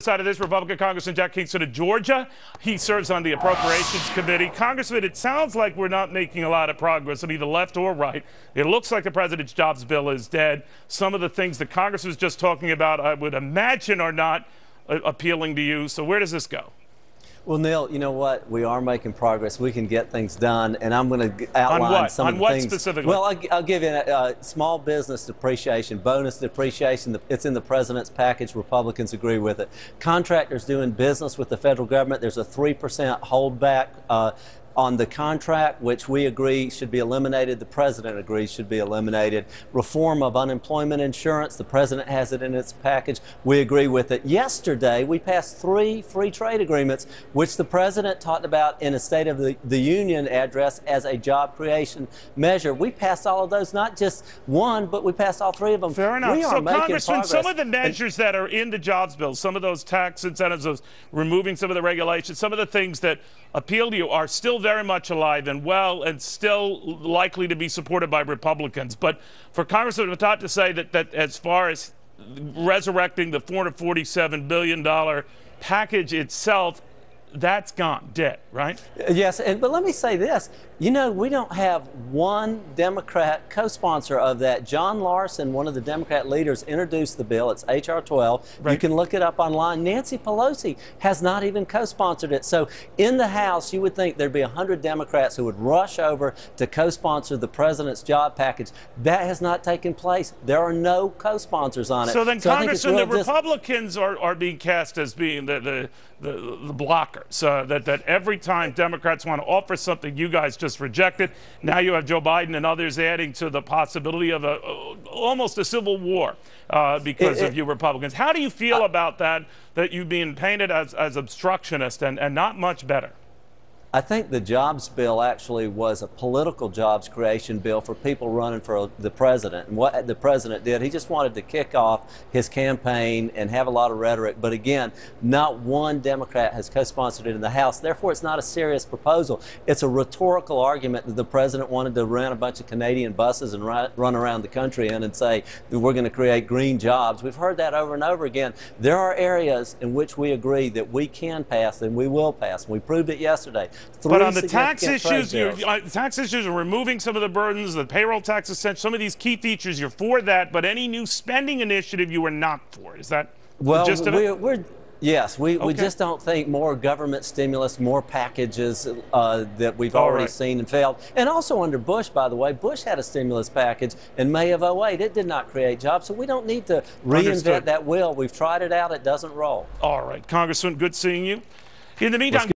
Side of this, Republican Congressman Jack Kingston of Georgia. He serves on the Appropriations Committee. Congressman, it sounds like we're not making a lot of progress on either left or right. It looks like the president's jobs bill is dead. Some of the things the Congress was just talking about, I would imagine, are not appealing to you. So where does this go? Well, Neil, you know what? We are making progress. We can get things done, and I'm going to outline some of the things. On what specifically? Well, I'll give you small business depreciation, bonus depreciation. It's in the president's package. Republicans agree with it. Contractors doing business with the federal government, there's a 3% holdback on the contract, which we agree should be eliminated. The president agrees should be eliminated. Reform of unemployment insurance, the president has it in its package. We agree with it. Yesterday, we passed 3 free trade agreements, which the president talked about in a State of the Union address as a job creation measure. We passed all of those, not just one, but we passed all 3 of them. Fair enough. We are so, making Congressman, progress. some of the measures that are in the jobs bill, some of those tax incentives, of removing some of the regulations, some of the things that appeal to you are still very much alive and well and still likely to be supported by Republicans. But for Congressman Kingston to say that as far as resurrecting the $447 billion package itself, that's gone, dead, right? Yes, but let me say this. You know, we don't have one Democrat co-sponsor of that. John Larson, one of the Democrat leaders, introduced the bill. It's H.R. 12. Right. You can look it up online. Nancy Pelosi has not even co-sponsored it. So in the House, you would think there'd be 100 Democrats who would rush over to co-sponsor the president's job package. That has not taken place. There are no co-sponsors on it. So then, Congressman, the Republicans are being cast as being the blocker. So that every time Democrats want to offer something, you guys just reject it. Now you have Joe Biden and others adding to the possibility of almost a civil war because of you Republicans. How do you feel about that you've been painted as obstructionist and not much better? I think the jobs bill actually was a political jobs creation bill for people running for the president. And what the president did, he just wanted to kick off his campaign and have a lot of rhetoric. But again, not one Democrat has co-sponsored it in the House. Therefore, it's not a serious proposal. It's a rhetorical argument that the president wanted to rent a bunch of Canadian buses and run around the country in and say that we're going to create green jobs. We've heard that over and over again. There are areas in which we agree that we can pass and we will pass. We proved it yesterday. But on the tax issues, are removing some of the burdens, the payroll tax extension, some of these key features, you're for that, but any new spending initiative you are not for. Is that the gist of it? Yes, we just don't think more government stimulus, more packages that we've already seen and failed. And also under Bush, by the way, Bush had a stimulus package in May of 08. It did not create jobs, so we don't need to reinvent that wheel. We've tried it out. It doesn't roll. All right. Congressman, good seeing you. In the meantime,